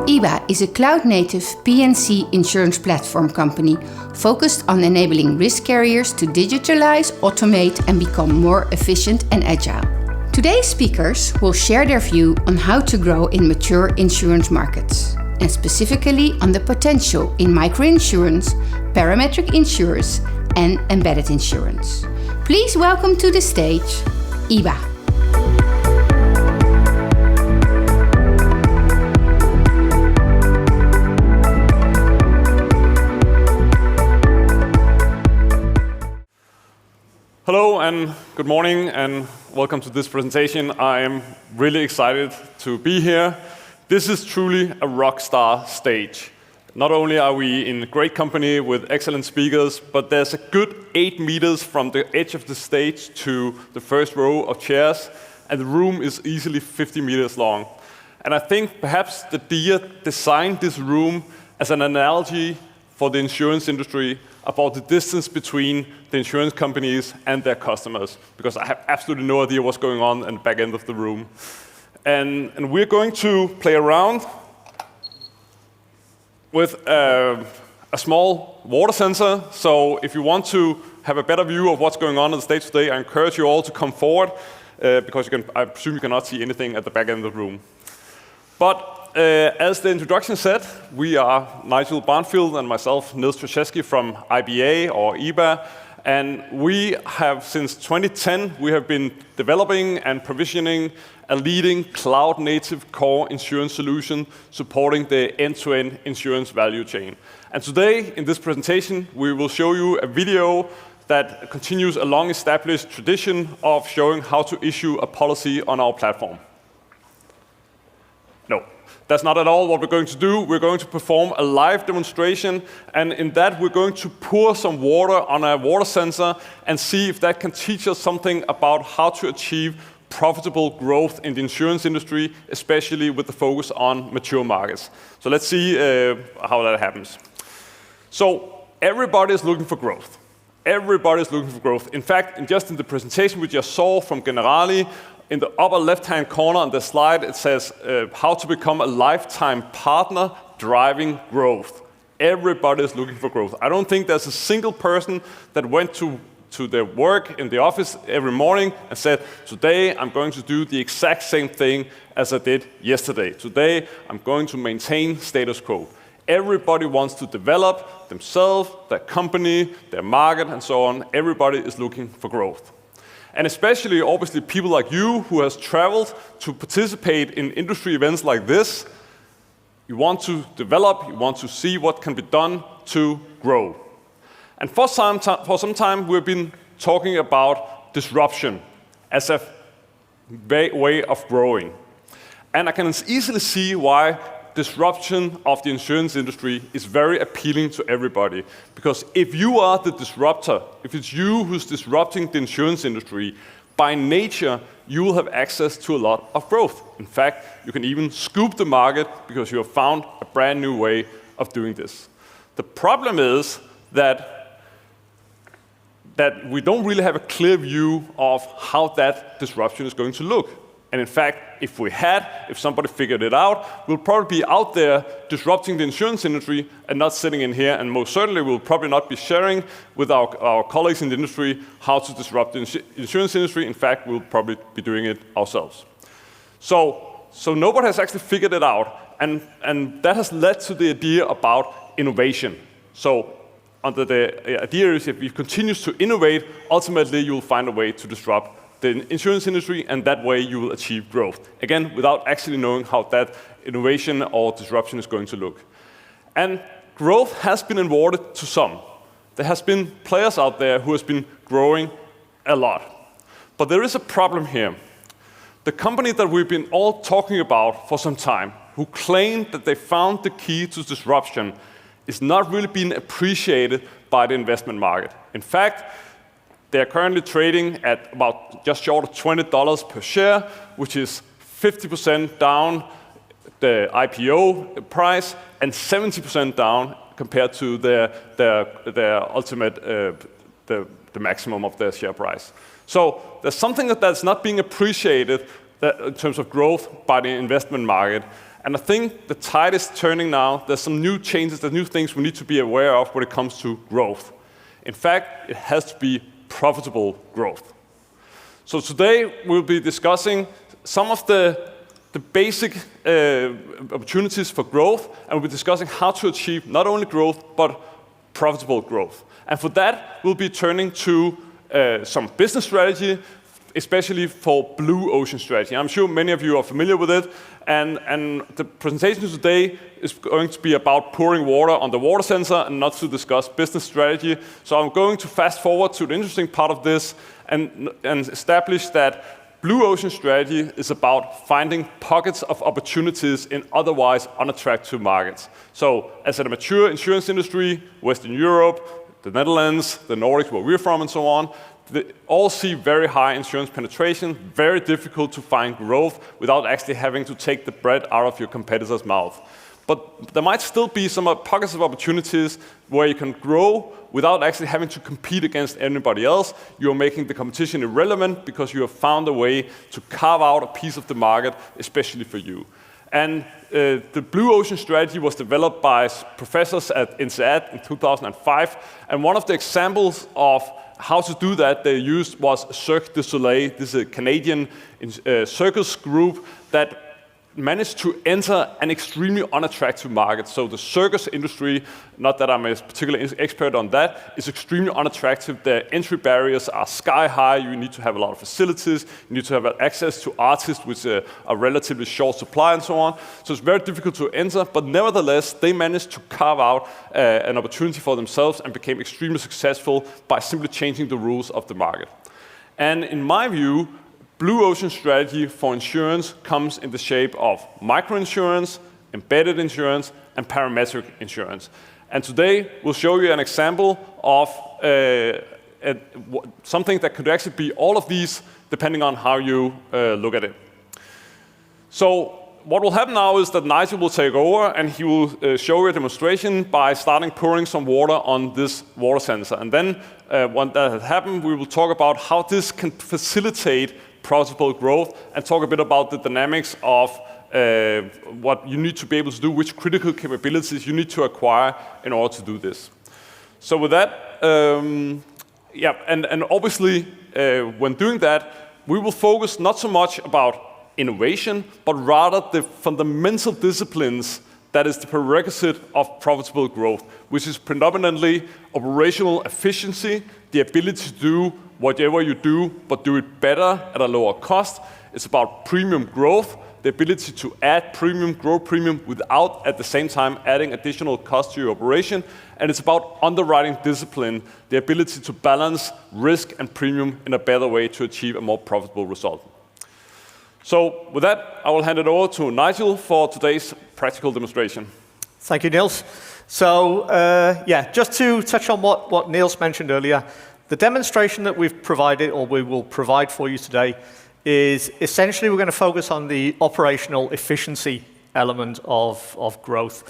IBA is a cloud-native P&C insurance platform company focused on enabling risk carriers to digitalize, automate, and become more efficient and agile. Today's speakers will share their view on how to grow in mature insurance markets, and specifically on the potential in microinsurance, parametric insurance, and embedded insurance. Please welcome to the stage IBA. Hello and good morning and welcome to this presentation. I am really excited to be here. This is truly a rock star stage. Not only are we in great company with excellent speakers, but there's a good 8 meters from the edge of the stage to the first row of chairs, and the room is easily 50 meters long. And I think perhaps the DIA designed this room as an analogy for the insurance industry about the distance between the insurance companies and their customers, because I have absolutely no idea what's going on in the back end of the room. And we're going to play around with a small water sensor. So if you want to have a better view of what's going on the stage today, I encourage you all to come forward, because I presume you cannot see anything at the back end of the room. But as the introduction said, we are Nigel Barnfield and myself, Niels Trzaski from IBA or IBA, and we have since 2010 we have been developing and provisioning a leading cloud-native core insurance solution supporting the end-to-end insurance value chain. And today in this presentation we will show you a video that continues a long-established tradition of showing how to issue a policy on our platform. No. That's not at all what we're going to do. We're going to perform a live demonstration, and in that we're going to pour some water on a water sensor and see if that can teach us something about how to achieve profitable growth in the insurance industry, especially with the focus on mature markets. So let's see how that happens. So everybody is looking for growth. Everybody is looking for growth. In fact, just in the presentation we just saw from Generali, in the upper left-hand corner on the slide, it says how to become a lifetime partner driving growth. Everybody is looking for growth. I don't think there's a single person that went to their work in the office every morning and said, today I'm going to do the exact same thing as I did yesterday. Today I'm going to maintain status quo. Everybody wants to develop themselves, their company, their market, and so on. Everybody is looking for growth. And especially, obviously, people like you who has traveled to participate in industry events like this, you want to develop, you want to see what can be done to grow. And for some time, we've been talking about disruption as a way of growing. And I can easily see why disruption of the insurance industry is very appealing to everybody. Because if you are the disruptor, if it's you who's disrupting the insurance industry, by nature, you will have access to a lot of growth. In fact, you can even scoop the market because you have found a brand new way of doing this. The problem is that we don't really have a clear view of how that disruption is going to look. And in fact, if somebody figured it out, we'll probably be out there disrupting the insurance industry and not sitting in here, and most certainly we'll probably not be sharing with our colleagues in the industry how to disrupt the insurance industry. In fact, we'll probably be doing it ourselves. So nobody has actually figured it out, and that has led to the idea about innovation. So under the idea is if you continue to innovate, ultimately you'll find a way to disrupt the insurance industry, and that way you will achieve growth. Again, without actually knowing how that innovation or disruption is going to look. And growth has been awarded to some. There has been players out there who has been growing a lot. But there is a problem here. The company that we've been all talking about for some time, who claim that they found the key to disruption, is not really being appreciated by the investment market. In fact, they are currently trading at about just short of $20 per share, which is 50% down the IPO price and 70% down compared to their ultimate, the maximum of their share price. So there's something that's not being appreciated in terms of growth by the investment market. And I think the tide is turning now. There's some new changes, there's new things we need to be aware of when it comes to growth. In fact, it has to be profitable growth. So today we'll be discussing some of the basic opportunities for growth, and we'll be discussing how to achieve not only growth, but profitable growth. And for that, we'll be turning to some business strategy, especially for blue ocean strategy. I'm sure many of you are familiar with it, and the presentation today is going to be about pouring water on the water sensor and not to discuss business strategy. So I'm going to fast forward to the interesting part of this and establish that blue ocean strategy is about finding pockets of opportunities in otherwise unattractive markets. So as a mature insurance industry, Western Europe, the Netherlands, the Nordics, where we're from and so on, they all see very high insurance penetration, very difficult to find growth without actually having to take the bread out of your competitor's mouth. But there might still be some pockets of opportunities where you can grow without actually having to compete against anybody else. You're making the competition irrelevant because you have found a way to carve out a piece of the market, especially for you. And the blue ocean strategy was developed by professors at INSEAD in 2005. And one of the examples of how to do that they used was Cirque du Soleil. This is a Canadian circus group that managed to enter an extremely unattractive market. So the circus industry, not that I'm a particular expert on that, is extremely unattractive. The entry barriers are sky high. You need to have a lot of facilities. You need to have access to artists with a relatively short supply and so on. So it's very difficult to enter, but nevertheless, they managed to carve out an opportunity for themselves and became extremely successful by simply changing the rules of the market. And in my view, blue ocean strategy for insurance comes in the shape of microinsurance, embedded insurance, and parametric insurance. And today, we'll show you an example of something that could actually be all of these, depending on how you look at it. So what will happen now is that Nigel will take over, and he will show you a demonstration by starting pouring some water on this water sensor. And then, when that has happened, we will talk about how this can facilitate profitable growth and talk a bit about the dynamics of what you need to be able to do, which critical capabilities you need to acquire in order to do this. So with that, and obviously when doing that, we will focus not so much about innovation, but rather the fundamental disciplines that is the prerequisite of profitable growth, which is predominantly operational efficiency, the ability to do whatever you do, but do it better at a lower cost. It's about premium growth, the ability to add premium, grow premium, without at the same time adding additional cost to your operation. And it's about underwriting discipline, the ability to balance risk and premium in a better way to achieve a more profitable result. So with that, I will hand it over to Nigel for today's practical demonstration. Thank you, Niels. So just to touch on what Niels mentioned earlier, the demonstration that we've provided, or we will provide for you today, is essentially we're going to focus on the operational efficiency element of growth.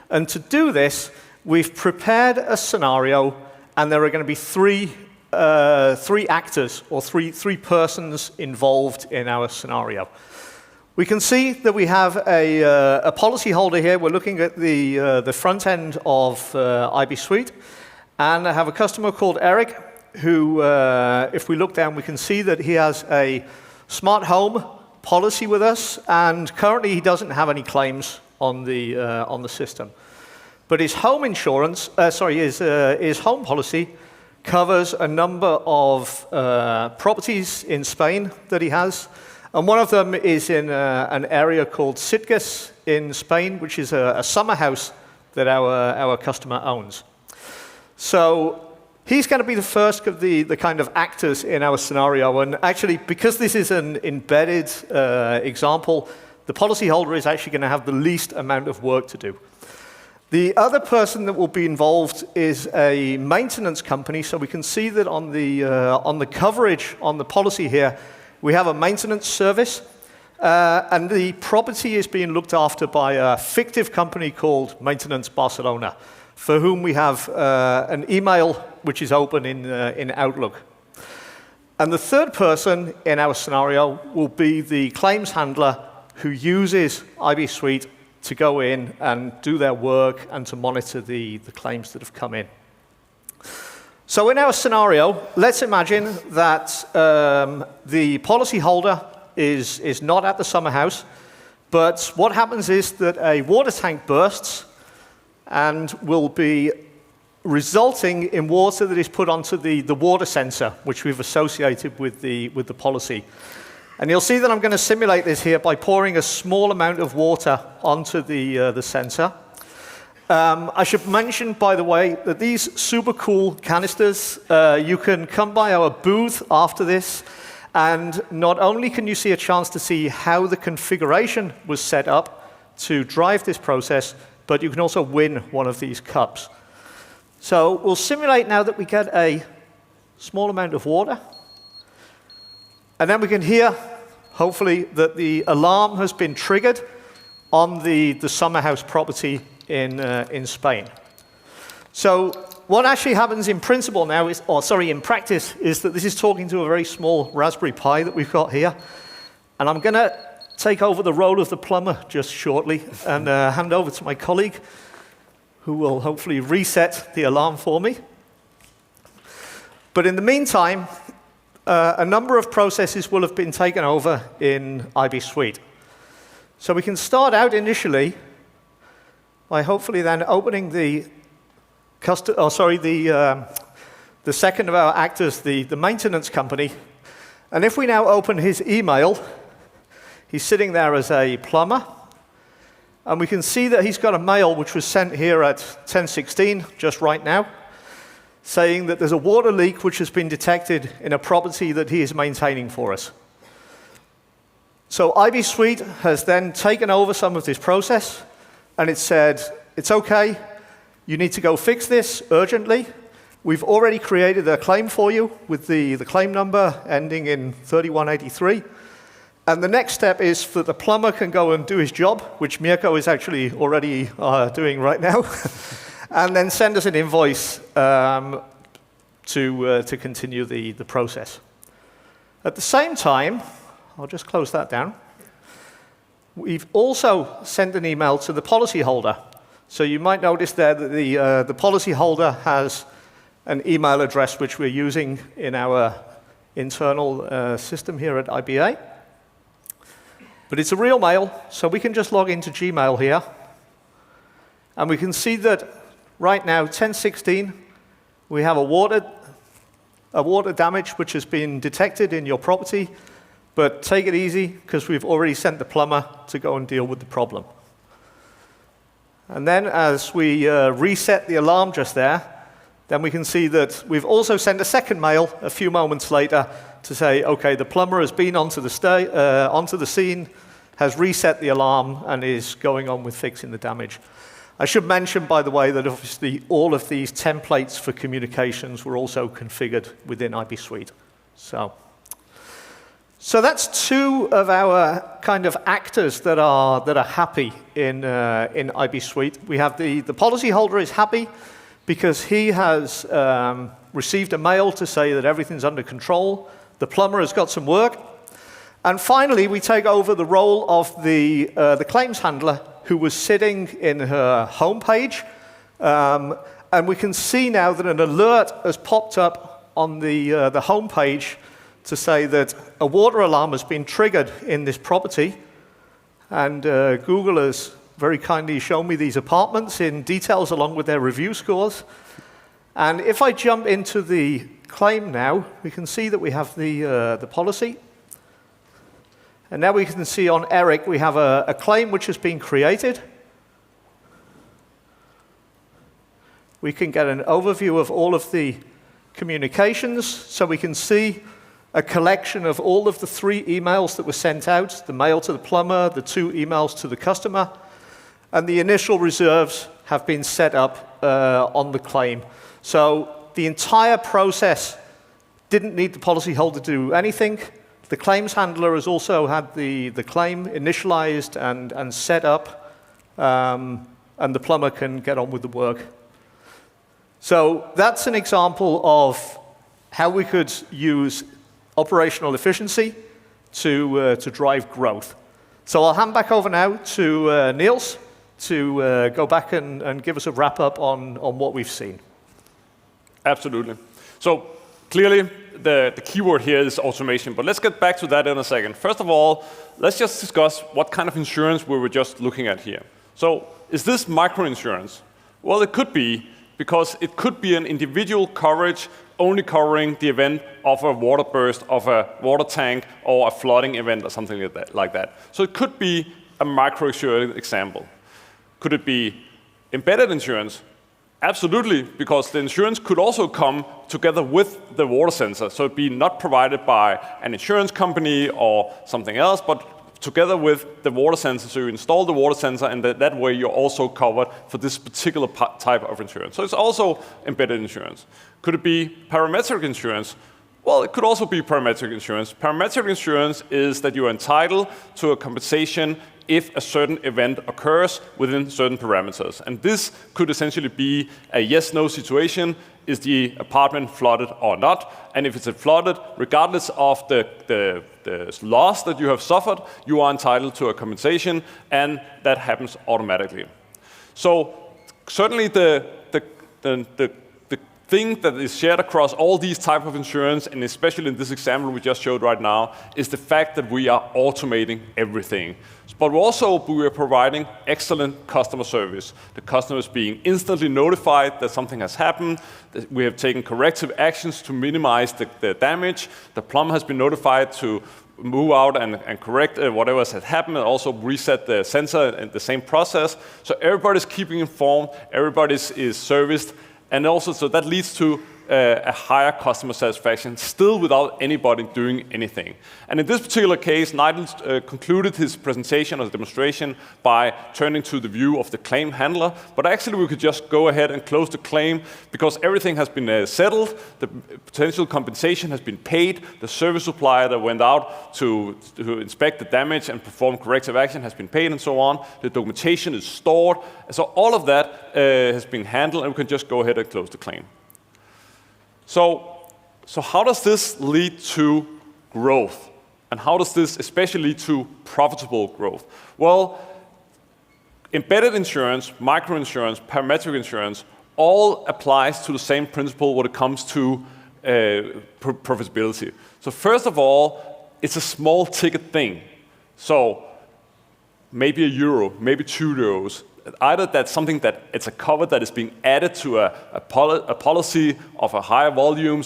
And to do this, we've prepared a scenario, and there are going to be three actors, or three persons involved in our scenario. We can see that we have a policyholder here. We're looking at the front end of IB Suite, and I have a customer called Eric, who, if we look down, we can see that he has a smart home policy with us, and currently he doesn't have any claims on the system. But his home insurance, his home policy covers a number of properties in Spain that he has, and one of them is in an area called Sitges in Spain, which is a summer house that our customer owns. So he's going to be the first of the kind of actors in our scenario, and actually, because this is an embedded example, the policyholder is actually going to have the least amount of work to do. The other person that will be involved is a maintenance company, so we can see that on the coverage on the policy here, we have a maintenance service, and the property is being looked after by a fictive company called Maintenance Barcelona, for whom we have an email which is open in Outlook. And the third person in our scenario will be the claims handler who uses IB Suite to go in and do their work and to monitor the claims that have come in. So in our scenario, let's imagine that the policyholder is not at the summer house, but what happens is that a water tank bursts and will be resulting in water that is put onto the water sensor, which we've associated with the policy. And you'll see that I'm going to simulate this here by pouring a small amount of water onto the sensor. I should mention, by the way, that these super cool canisters, you can come by our booth after this, and not only can you see a chance to see how the configuration was set up to drive this process, but you can also win one of these cups. So we'll simulate now that we get a small amount of water, and then we can hear, hopefully, that the alarm has been triggered on the summer house property in Spain. So what actually happens in principle now is, in practice, is that this is talking to a very small Raspberry Pi that we've got here. And I'm going to take over the role of the plumber just shortly and hand over to my colleague, who will hopefully reset the alarm for me. But in the meantime, a number of processes will have been taken over in IB Suite. So we can start out initially by hopefully then opening the second of our actors, the maintenance company. And if we now open his email, he's sitting there as a plumber. And we can see that he's got a mail which was sent here at 10:16, just right now, saying that there's a water leak which has been detected in a property that he is maintaining for us. So IB Suite has then taken over some of this process, and it said, it's okay, you need to go fix this urgently. We've already created a claim for you with the claim number ending in 3183. And the next step is that the plumber can go and do his job, which Mirko is actually already doing right now, and then send us an invoice to continue the process. At the same time, I'll just close that down. We've also sent an email to the policyholder. So you might notice there that the policyholder has an email address which we're using in our internal system here at IBA. But it's a real mail, so we can just log into Gmail here. And we can see that right now, 10:16, we have a water damage which has been detected in your property. But take it easy, because we've already sent the plumber to go and deal with the problem. And then as we reset the alarm just there, then we can see that we've also sent a second mail a few moments later to say, okay, the plumber has been onto the scene, has reset the alarm, and is going on with fixing the damage. I should mention, by the way, that obviously all of these templates for communications were also configured within IB Suite. So that's two of our kind of actors that are happy in IB Suite. We have the policyholder is happy because he has received a mail to say that everything's under control. The plumber has got some work. And finally, we take over the role of the claims handler who was sitting in her home page. And we can see now that an alert has popped up on the home page to say that a water alarm has been triggered in this property. And Google has very kindly shown me these apartments in details along with their review scores. And if I jump into the claim now, we can see that we have the policy. And now we can see on Eric, we have a claim which has been created. We can get an overview of all of the communications, so we can see a collection of all of the 3 emails that were sent out, the mail to the plumber, the 2 emails to the customer, and the initial reserves have been set up on the claim. So the entire process didn't need the policyholder to do anything. The claims handler has also had the claim initialized and set up, and the plumber can get on with the work. So that's an example of how we could use operational efficiency to drive growth. So I'll hand back over now to Niels to go back and give us a wrap-up on what we've seen. Absolutely. So clearly, the keyword here is automation, but let's get back to that in a second. First of all, let's just discuss what kind of insurance we were just looking at here. So is this microinsurance? Well, it could be, because it could be an individual coverage only covering the event of a water burst, of a water tank, or a flooding event, or something like that. So it could be a microinsurance example. Could it be embedded insurance? Absolutely, because the insurance could also come together with the water sensor. So it'd be not provided by an insurance company or something else, but together with the water sensor. So you install the water sensor, and that way you're also covered for this particular type of insurance. So it's also embedded insurance. Could it be parametric insurance? Well, it could also be parametric insurance. Parametric insurance is that you are entitled to a compensation if a certain event occurs within certain parameters. And this could essentially be a yes-no situation. Is the apartment flooded or not? And if it's flooded, regardless of the loss that you have suffered, you are entitled to a compensation, and that happens automatically. So certainly the thing that is shared across all these types of insurance, and especially in this example we just showed right now, is the fact that we are automating everything. But we are providing excellent customer service. The customer is being instantly notified that something has happened. That we have taken corrective actions to minimize the damage. The plumber has been notified to move out and correct whatever has happened, and also reset the sensor in the same process. So everybody's keeping informed, everybody is serviced, and also so that leads to a higher customer satisfaction, still without anybody doing anything. And in this particular case, Nigel concluded his presentation or demonstration by turning to the view of the claim handler. But actually, we could just go ahead and close the claim, because everything has been settled, the potential compensation has been paid, the service supplier that went out to inspect the damage and perform corrective action has been paid, and so on. The documentation is stored. So all of that has been handled, and we can just go ahead and close the claim. So how does this lead to growth? And how does this especially lead to profitable growth? Well, embedded insurance, microinsurance, parametric insurance, all applies to the same principle when it comes to profitability. So first of all, it's a small ticket thing. So maybe €1, maybe €2. Either that's something that it's a cover that is being added to a policy of a higher volume,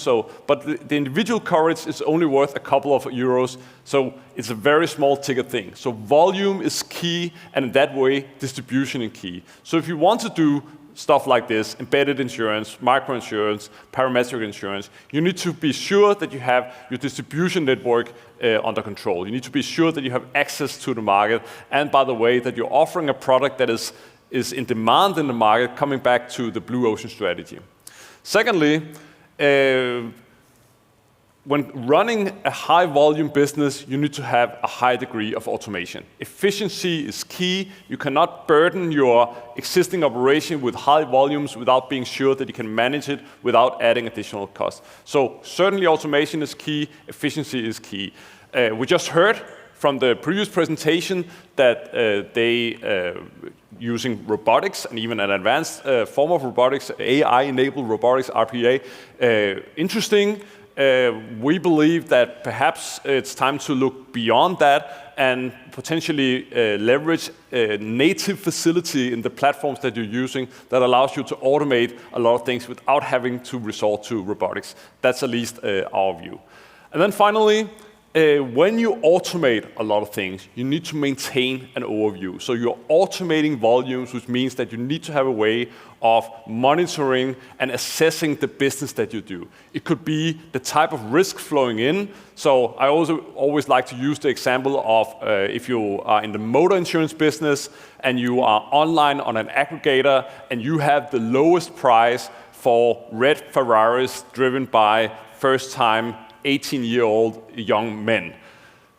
but the individual coverage is only worth a couple of euros, so it's a very small ticket thing. So volume is key, and in that way, distribution is key. So if you want to do stuff like this, embedded insurance, microinsurance, parametric insurance, you need to be sure that you have your distribution network under control. You need to be sure that you have access to the market, and by the way, that you're offering a product that is in demand in the market, coming back to the blue ocean strategy. Secondly, when running a high volume business, you need to have a high degree of automation. Efficiency is key. You cannot burden your existing operation with high volumes without being sure that you can manage it without adding additional costs. So certainly automation is key, efficiency is key. We just heard from the previous presentation that using robotics, and even an advanced form of robotics, AI-enabled robotics, RPA, interesting. We believe that perhaps it's time to look beyond that and potentially leverage a native facility in the platforms that you're using that allows you to automate a lot of things without having to resort to robotics. That's at least our view. And then finally, when you automate a lot of things, you need to maintain an overview. So you're automating volumes, which means that you need to have a way of monitoring and assessing the business that you do. It could be the type of risk flowing in. So I also always like to use the example of if you are in the motor insurance business and you are online on an aggregator and you have the lowest price for red Ferraris driven by first-time 18-year-old young men.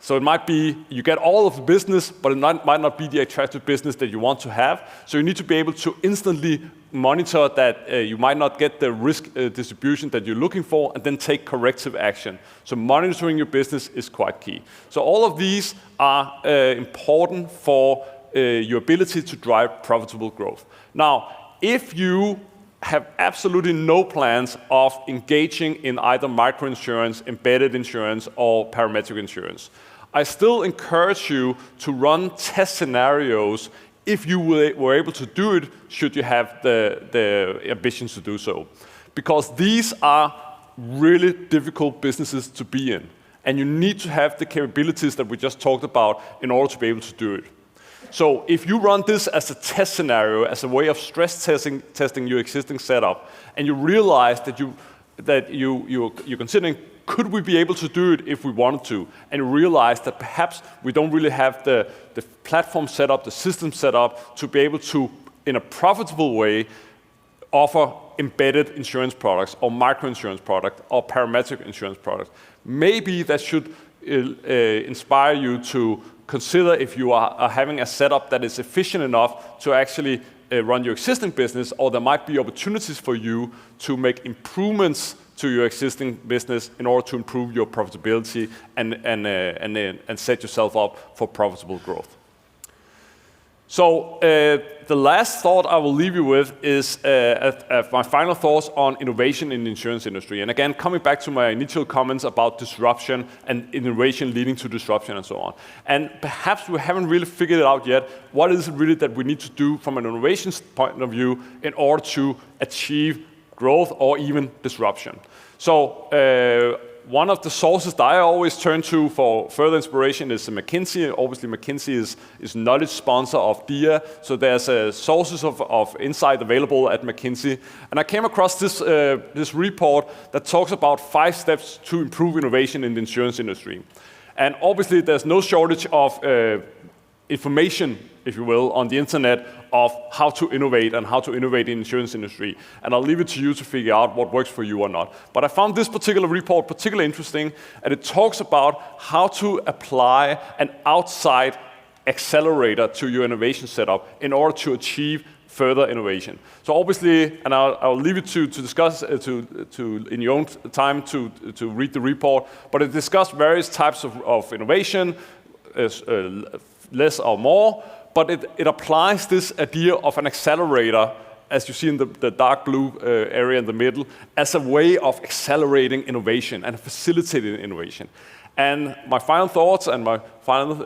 So it might be you get all of the business, but it might not be the attractive business that you want to have. So you need to be able to instantly monitor that you might not get the risk distribution that you're looking for, and then take corrective action. So monitoring your business is quite key. So all of these are important for your ability to drive profitable growth. Now, if you have absolutely no plans of engaging in either microinsurance, embedded insurance, or parametric insurance, I still encourage you to run test scenarios if you were able to do it, should you have the ambitions to do so. Because these are really difficult businesses to be in. And you need to have the capabilities that we just talked about in order to be able to do it. So if you run this as a test scenario, as a way of stress testing your existing setup, and you realize that you're considering, could we be able to do it if we wanted to, and you realize that perhaps we don't really have the platform set up, the system set up, to be able to, in a profitable way, offer embedded insurance products, or microinsurance product, or parametric insurance products. Maybe that should inspire you to consider if you are having a setup that is efficient enough to actually run your existing business, or there might be opportunities for you to make improvements to your existing business in order to improve your profitability and set yourself up for profitable growth. So the last thought I will leave you with is my final thoughts on innovation in the insurance industry. And again, coming back to my initial comments about disruption and innovation leading to disruption and so on. And perhaps we haven't really figured it out yet. What is it really that we need to do from an innovation point of view in order to achieve growth or even disruption? So one of the sources that I always turn to for further inspiration is McKinsey. Obviously, McKinsey is knowledge sponsor of DIA, so there's sources of insight available at McKinsey. And I came across this report that talks about 5 steps to improve innovation in the insurance industry. And obviously, there's no shortage of information, if you will, on the internet of how to innovate and how to innovate in the insurance industry. And I'll leave it to you to figure out what works for you or not. But I found this particular report particularly interesting, and it talks about how to apply an outside accelerator to your innovation setup in order to achieve further innovation. So obviously, and I'll leave it to discuss in your own time to read the report, but it discussed various types of innovation, less or more, but it applies this idea of an accelerator, as you see in the dark blue area in the middle, as a way of accelerating innovation and facilitating innovation. And my final thoughts and my final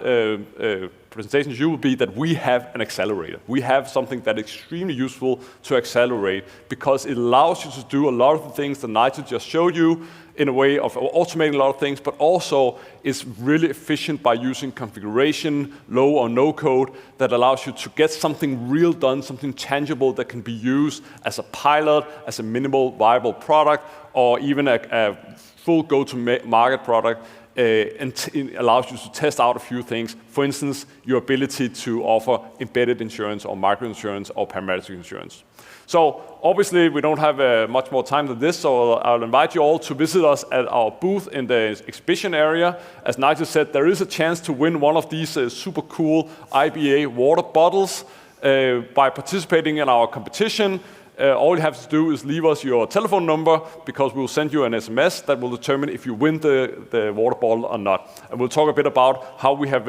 presentation to you will be that we have an accelerator. We have something that is extremely useful to accelerate because it allows you to do a lot of the things that Nigel just showed you in a way of automating a lot of things, but also is really efficient by using configuration, low or no code, that allows you to get something real done, something tangible that can be used as a pilot, as a minimal viable product, or even a full go-to-market product. And it allows you to test out a few things. For instance, your ability to offer embedded insurance or microinsurance or parametric insurance. So obviously we don't have much more time than this, so I'll invite you all to visit us at our booth in the exhibition area. As Nigel said, there is a chance to win one of these super cool IBA water bottles by participating in our competition. All you have to do is leave us your telephone number, because we'll send you an SMS that will determine if you win the water bottle or not. And we'll talk a bit about how we have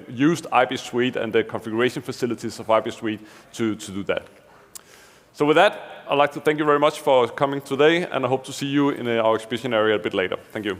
used IBA Suite and the configuration facilities of IBA Suite to do that. So with that, I'd like to thank you very much for coming today, and I hope to see you in our exhibition area a bit later. Thank you.